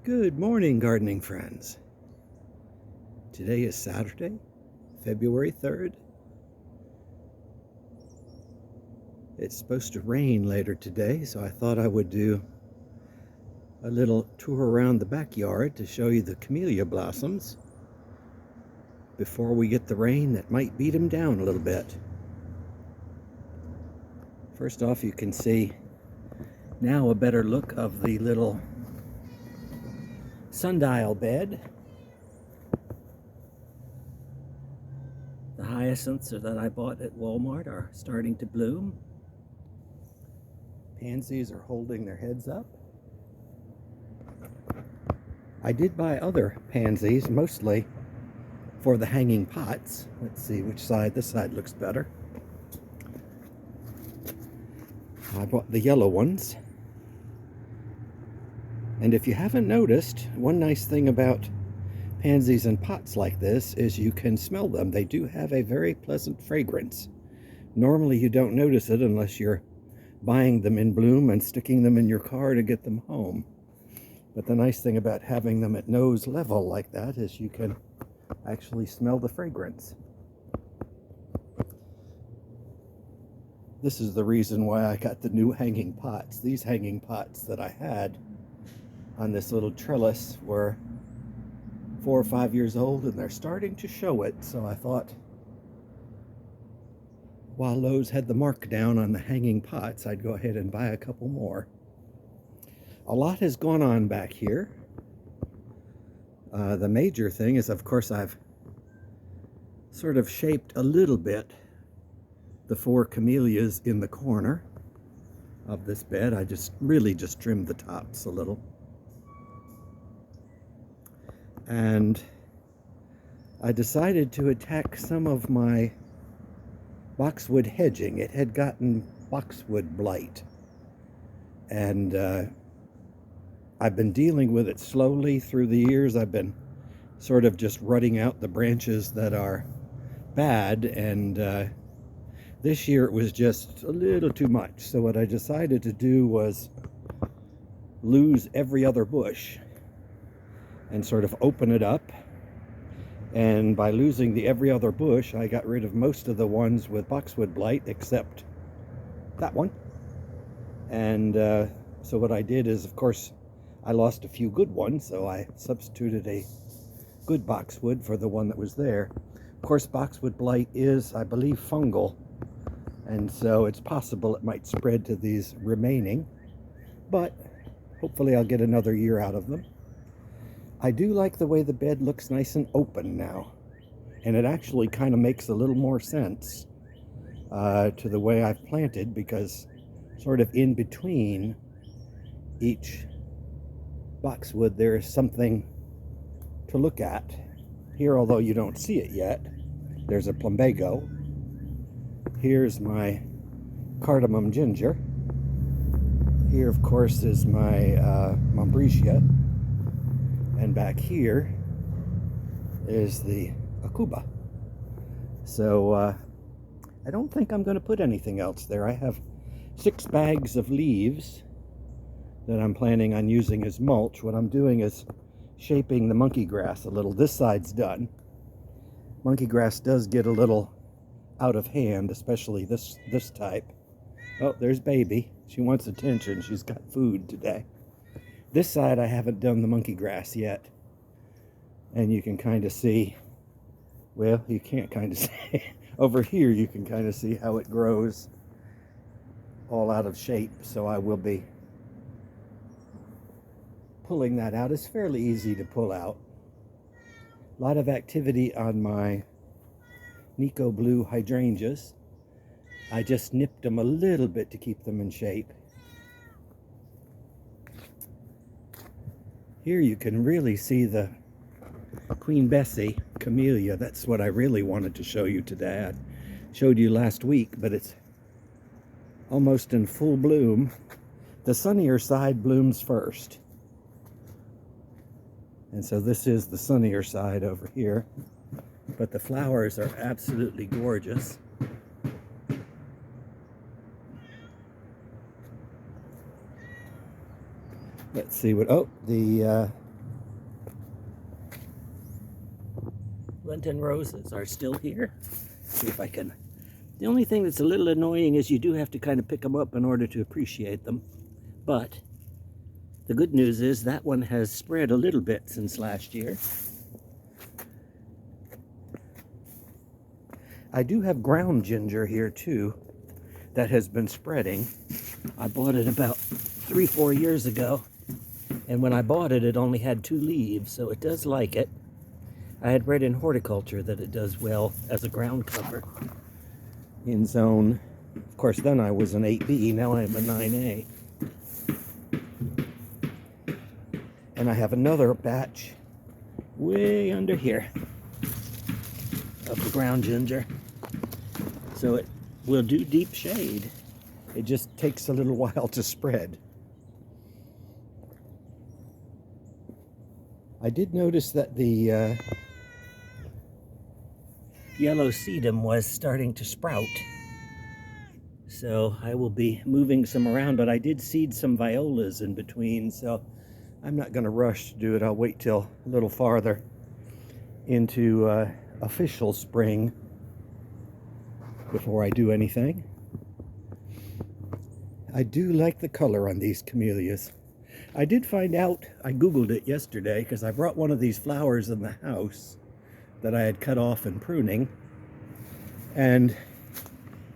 Good morning, gardening friends. Today is Saturday, February 3rd. It's supposed to rain later today, so I thought I would do a little tour around the backyard to show you the camellia blossoms before we get the rain that might beat them down a little bit. First off, you can see now a better look of the little sundial bed. The hyacinths that I bought at Walmart are starting to bloom. Pansies are holding their heads up. I did buy other pansies, mostly for the hanging pots. Let's see which side. This side looks better. I bought the yellow ones. And if you haven't noticed, one nice thing about pansies in pots like this is you can smell them. They do have a very pleasant fragrance. Normally you don't notice it unless you're buying them in bloom and sticking them in your car to get them home. But the nice thing about having them at nose level like that is you can actually smell the fragrance. This is the reason why I got the new hanging pots. These hanging pots that I had on this little trellis were 4 or 5 years old, and they're starting to show it. So I thought, while Lowe's had the markdown on the hanging pots, I'd go ahead and buy a couple more. A lot has gone on back here. The major thing is, of course, I've sort of shaped a little bit the 4 camellias in the corner of this bed. I really just trimmed the tops a little. And I decided to attack some of my boxwood hedging. It had gotten boxwood blight, and I've been dealing with it slowly through the years. I've been sort of just rutting out the branches that are bad, and this year it was just a little too much. So what I decided to do was lose every other bush and sort of open it up. And by losing the every other bush, I got rid of most of the ones with boxwood blight except that one. And so what I did is, of course, I lost a few good ones, so I substituted a good boxwood for the one that was there. Of course, boxwood blight is, I believe, fungal, and so it's possible it might spread to these remaining, but hopefully I'll get another year out of them. I do like the way the bed looks nice and open now, and it actually kind of makes a little more sense to the way I've planted, because sort of in between each boxwood there is something to look at. Here, although you don't see it yet, there's a plumbago. Here's my cardamom ginger. Here, of course, is my Mombretia. And back here is the Akuba. So I don't think I'm going to put anything else there. I have 6 bags of leaves that I'm planning on using as mulch. What I'm doing is shaping the monkey grass a little. This side's done. Monkey grass does get a little out of hand, especially this type. Oh, there's baby. She wants attention. She's got food today. This side I haven't done the monkey grass yet, and you can kind of see, well, you can't kind of see, over here you can kind of see how it grows all out of shape, so I will be pulling that out. It's fairly easy to pull out. A lot of activity on my Nico Blue hydrangeas. I just nipped them a little bit to keep them in shape. Here you can really see the Queen Bessie camellia. That's what I really wanted to show you today. I showed you last week, but it's almost in full bloom. The sunnier side blooms first. And so this is the sunnier side over here. But the flowers are absolutely gorgeous. Let's see what, oh, the Lenten roses are still here. See if I can. The only thing that's a little annoying is you do have to kind of pick them up in order to appreciate them. But the good news is that one has spread a little bit since last year. I do have ground ginger here too that has been spreading. I bought it about 3-4 years ago, and when I bought it, it only had 2 leaves, so it does like it. I had read in horticulture that it does well as a ground cover in zone. Of course, then I was an 8B, now I'm a 9A. And I have another batch way under here of the ground ginger. So it will do deep shade. It just takes a little while to spread. I did notice that the yellow sedum was starting to sprout. So I will be moving some around, but I did seed some violas in between, so I'm not going to rush to do it. I'll wait till a little farther into official spring before I do anything. I do like the color on these camellias. I did find out, I googled it yesterday because I brought one of these flowers in the house that I had cut off in pruning, and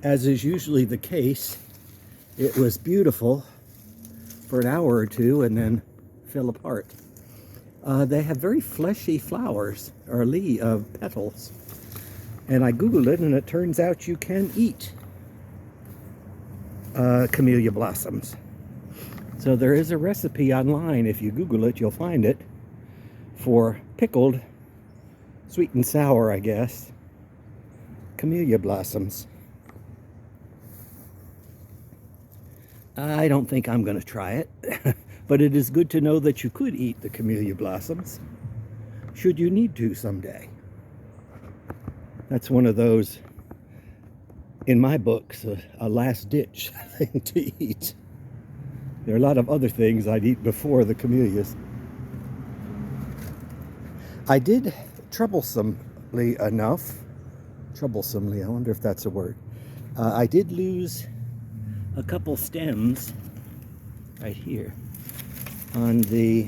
as is usually the case, it was beautiful for an hour or two and then fell apart. They have very fleshy flowers, or petals. And I googled it, and it turns out you can eat camellia blossoms. So there is a recipe online. If you Google it, you'll find it, for pickled, sweet and sour, I guess, camellia blossoms. I don't think I'm going to try it, but it is good to know that you could eat the camellia blossoms, should you need to someday. That's one of those, in my books, a last-ditch thing to eat. There are a lot of other things I'd eat before the camellias. I did, troublesomely, I wonder if that's a word, I did lose a couple stems right here on the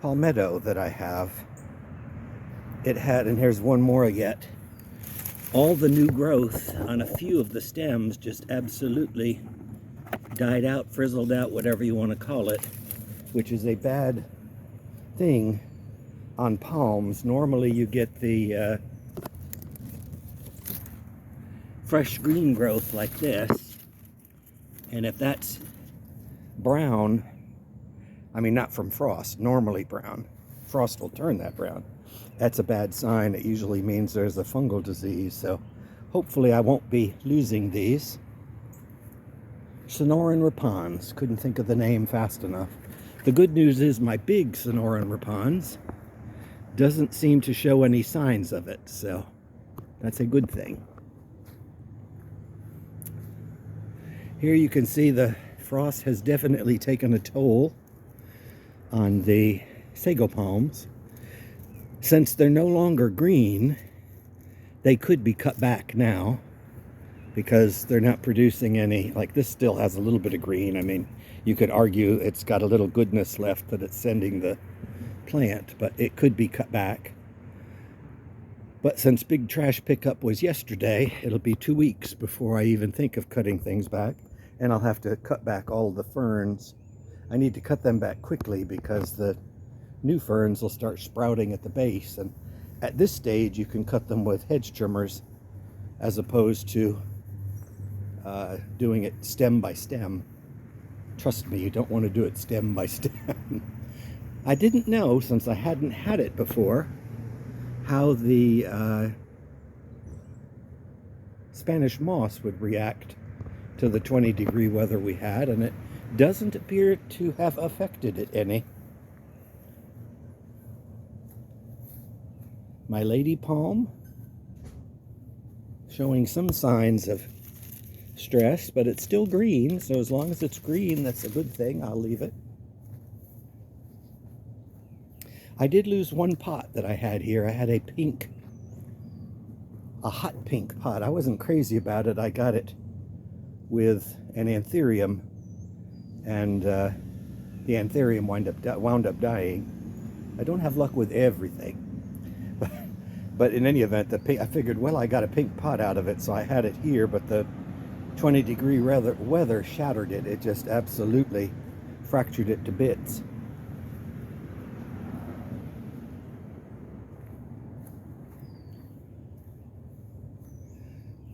palmetto that I have. It had, and here's one more yet, all the new growth on a few of the stems just absolutely died out, frizzled out, whatever you want to call it, which is a bad thing on palms. Normally you get the fresh green growth like this, and if that's brown, I mean not from frost, normally brown, frost will turn that brown, that's a bad sign. It usually means there's a fungal disease. So hopefully I won't be losing these. Sonoran repons, couldn't think of the name fast enough. The good news is my big Sonoran repons doesn't seem to show any signs of it, so that's a good thing. Here you can see the frost has definitely taken a toll on the sago palms. Since they're no longer green, they could be cut back now because they're not producing any, like this still has a little bit of green. I mean, you could argue it's got a little goodness left that it's sending the plant, but it could be cut back. But since big trash pickup was yesterday, it'll be 2 weeks before I even think of cutting things back, and I'll have to cut back all the ferns. I need to cut them back quickly because the new ferns will start sprouting at the base, and at this stage you can cut them with hedge trimmers as opposed to doing it stem by stem. Trust me, you don't want to do it stem by stem. I didn't know, since I hadn't had it before, how the Spanish moss would react to the 20-degree weather we had, and it doesn't appear to have affected it any. My lady palm showing some signs of stress, but it's still green, so as long as it's green, that's a good thing. I'll leave it. I did lose one pot that I had here. I had a hot pink pot. I wasn't crazy about it. I got it with an anthurium, and the anthurium wound up dying. I don't have luck with everything, but in any event, I figured, well, I got a pink pot out of it, so I had it here. But the 20-degree weather shattered it. It just absolutely fractured it to bits.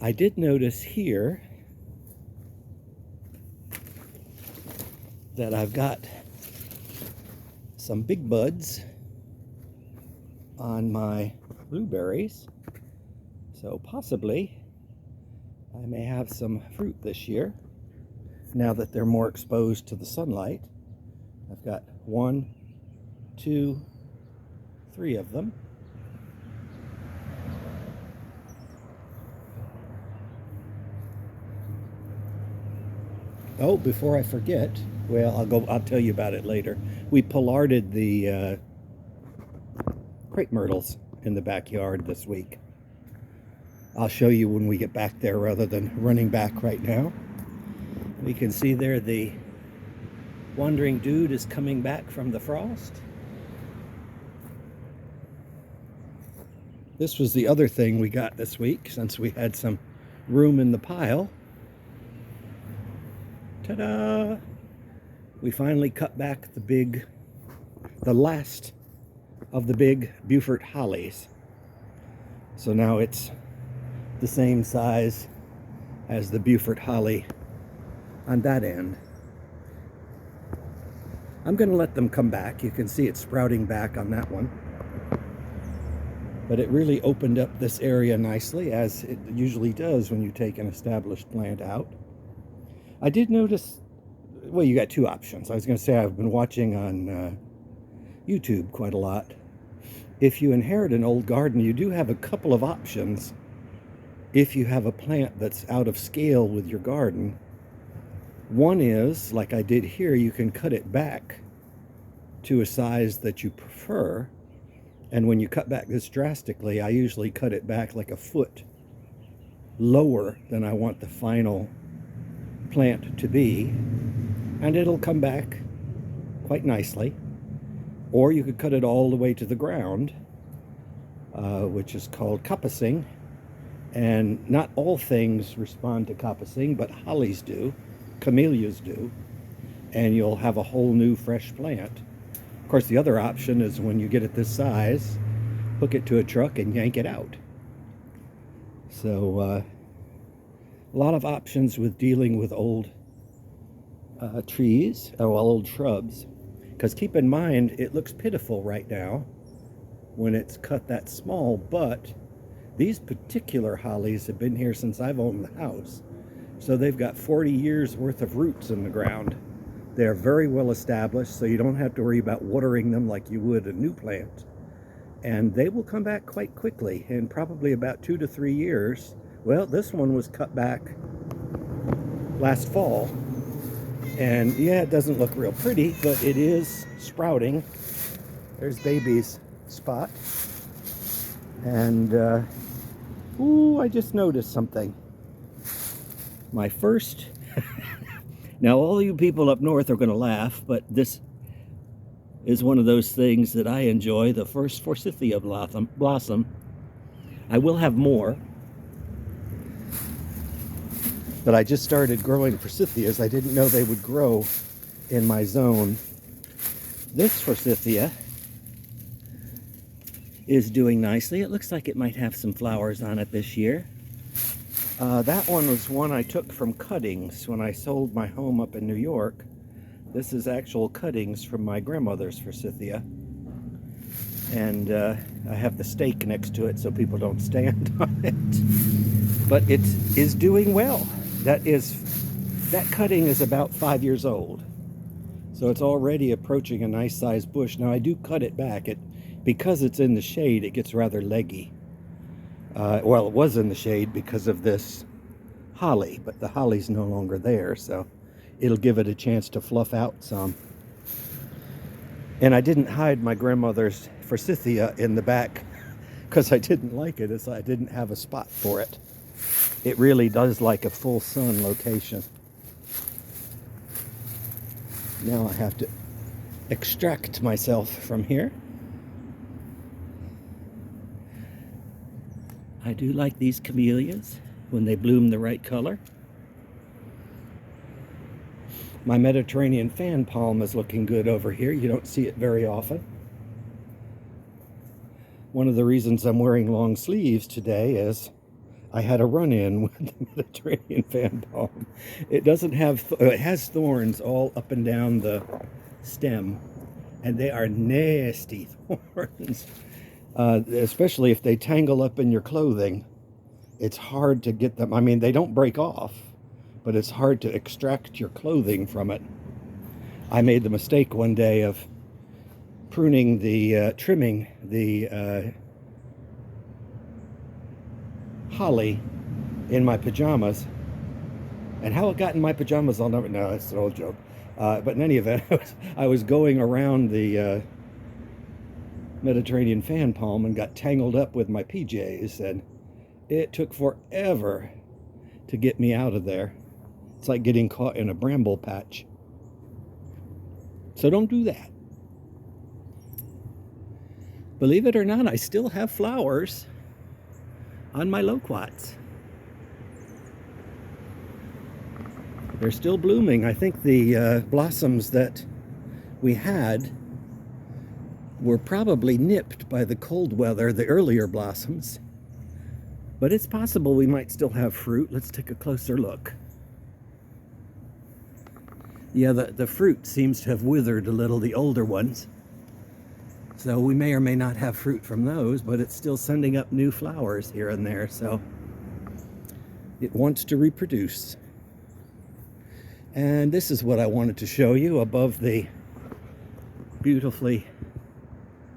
I did notice here that I've got some big buds on my blueberries, so possibly I may have some fruit this year now that they're more exposed to the sunlight. I've got 1, 2, 3 of them. Oh, before I forget, well, I'll tell you about it later. We pollarded the crepe myrtles in the backyard this week. I'll show you when we get back there rather than running back right now. We can see there the wandering dude is coming back from the frost. This was the other thing we got this week, since we had some room in the pile. Ta-da! We finally cut back the last of the big Beaufort hollies. So now it's the same size as the Beaufort holly on that end. I'm going to let them come back. You can see it sprouting back on that one. But it really opened up this area nicely, as it usually does when you take an established plant out. I did notice, well, you got two options. I was going to say I've been watching on YouTube quite a lot. If you inherit an old garden, you do have a couple of options. If you have a plant that's out of scale with your garden, one is, like I did here, you can cut it back to a size that you prefer. And when you cut back this drastically, I usually cut it back like a foot lower than I want the final plant to be, and it'll come back quite nicely. Or you could cut it all the way to the ground, which is called coppicing. And not all things respond to coppicing, but hollies do, camellias do, and you'll have a whole new fresh plant. Of course, the other option is when you get it this size, hook it to a truck and yank it out. So a lot of options with dealing with old trees, or old shrubs. Because keep in mind, it looks pitiful right now when it's cut that small, but these particular hollies have been here since I've owned the house. So they've got 40 years worth of roots in the ground. They're very well established, so you don't have to worry about watering them like you would a new plant. And they will come back quite quickly, in probably about 2 to 3 years. Well, this one was cut back last fall. And yeah, it doesn't look real pretty, but it is sprouting. There's baby's spot. And, ooh, I just noticed something. My first, now all you people up north are going to laugh, but this is one of those things that I enjoy, the first forsythia blossom. I will have more, but I just started growing forsythias. I didn't know they would grow in my zone. This forsythia is doing nicely. It looks like it might have some flowers on it this year. That one was one I took from cuttings when I sold my home up in New York. This is actual cuttings from my grandmother's forsythia. And I have the stake next to it so people don't stand on it. But it is doing well. That cutting is about 5 years old. So it's already approaching a nice sized bush. Now I do cut it back. Because it's in the shade, it gets rather leggy. Well, it was in the shade because of this holly, but the holly's no longer there, so it'll give it a chance to fluff out some. And I didn't hide my grandmother's forsythia in the back because I didn't like it, as I didn't have a spot for it. It really does like a full sun location. Now I have to extract myself from here. I do like these camellias when they bloom the right color. My Mediterranean fan palm is looking good over here. You don't see it very often. One of the reasons I'm wearing long sleeves today is I had a run-in with the Mediterranean fan palm. It doesn't have, it has thorns all up and down the stem, and they are nasty thorns. Especially if they tangle up in your clothing. It's hard to get them. I mean, they don't break off, but it's hard to extract your clothing from it. I made the mistake one day of trimming the holly in my pajamas. And how it got in my pajamas, I'll never know. It's an old joke. But in any event, I was going around the Mediterranean fan palm and got tangled up with my PJs, and it took forever to get me out of there. It's like getting caught in a bramble patch. So don't do that. Believe it or not, I still have flowers on my loquats. They're still blooming. I think the blossoms that we had were probably nipped by the cold weather, the earlier blossoms. But it's possible we might still have fruit. Let's take a closer look. Yeah, the fruit seems to have withered a little, the older ones. So we may or may not have fruit from those, but it's still sending up new flowers here and there, so it wants to reproduce. And this is what I wanted to show you above the beautifully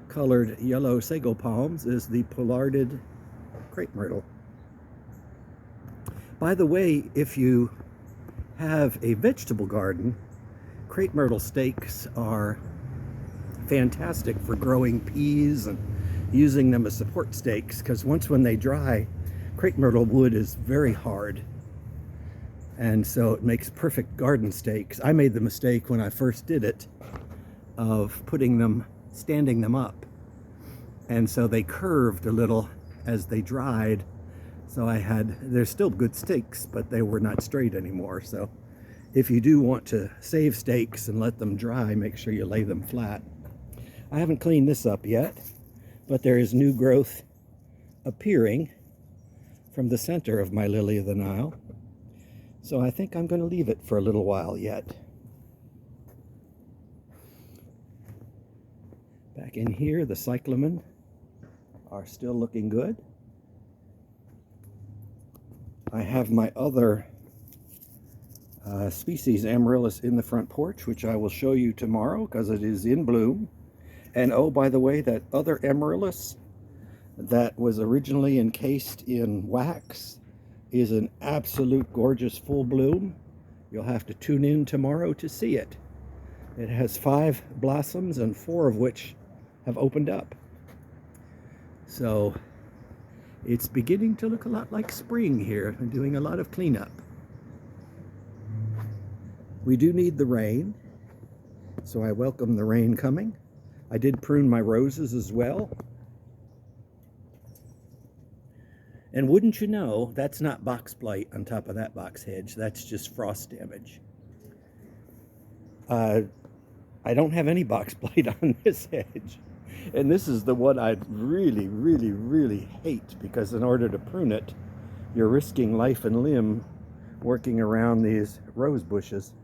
colored yellow sago palms is the pollarded crepe myrtle. By the way, if you have a vegetable garden, crepe myrtle stakes are fantastic for growing peas and using them as support stakes, because when they dry, crepe myrtle wood is very hard, and so it makes perfect garden stakes. I made the mistake when I first did it of standing them up, and so they curved a little as they dried. So they're still good stakes, but they were not straight anymore. So if you do want to save stakes and let them dry, make sure you lay them flat. I haven't cleaned this up yet, but there is new growth appearing from the center of my lily of the Nile. So I think I'm going to leave it for a little while yet. Back in here, the cyclamen are still looking good. I have my other species amaryllis in the front porch, which I will show you tomorrow because it is in bloom. And oh, by the way, that other amaryllis that was originally encased in wax is an absolute gorgeous full bloom. You'll have to tune in tomorrow to see it. It has 5 blossoms, and 4 of which have opened up. So it's beginning to look a lot like spring here. I'm doing a lot of cleanup. We do need the rain, so I welcome the rain coming. I did prune my roses as well. And wouldn't you know, that's not box blight on top of that box hedge. That's just frost damage. I don't have any box blight on this hedge. And this is the one I really, really, really hate, because in order to prune it, you're risking life and limb working around these rose bushes.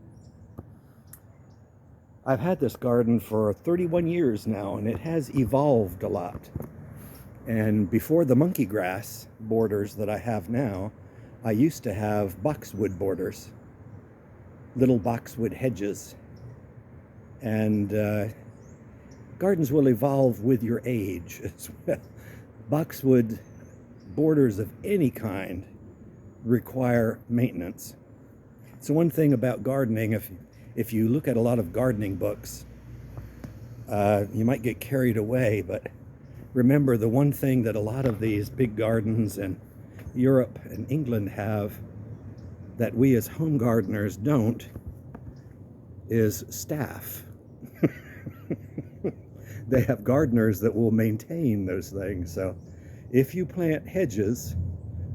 I've had this garden for 31 years now, and it has evolved a lot. And before the monkey grass borders that I have now, I used to have boxwood borders, little boxwood hedges. And gardens will evolve with your age as well. Boxwood borders of any kind require maintenance. So one thing about gardening, if you look at a lot of gardening books, You might get carried away, but remember, the one thing that a lot of these big gardens in Europe and England have that we as home gardeners don't is staff. They have gardeners that will maintain those things. So if you plant hedges,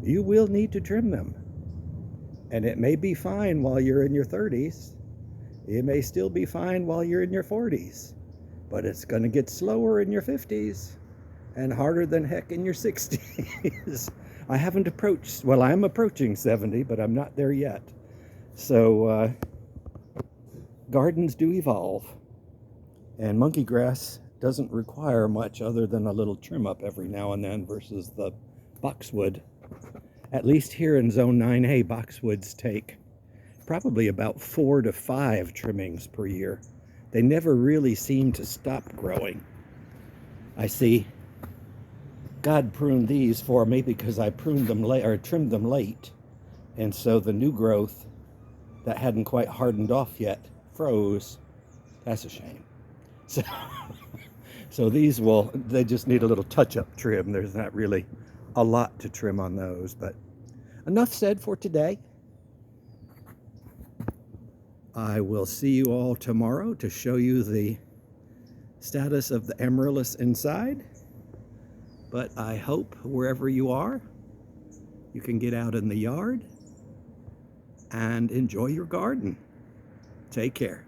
you will need to trim them. And it may be fine while you're in your 30s. It may still be fine while you're in your 40s. But it's going to get slower in your 50s and harder than heck in your 60s. I haven't approached, well, I'm approaching 70, but I'm not there yet. So gardens do evolve. And monkey grass doesn't require much other than a little trim up every now and then versus the boxwood. At least here in Zone 9A, boxwoods take probably about 4 to 5 trimmings per year. They never really seem to stop growing. I see God pruned these for me because I pruned them late or trimmed them late. And so the new growth that hadn't quite hardened off yet froze. That's a shame. So these they just need a little touch-up trim. There's not really a lot to trim on those, but enough said for today. I will see you all tomorrow to show you the status of the amaryllis inside. But I hope wherever you are, you can get out in the yard and enjoy your garden. Take care.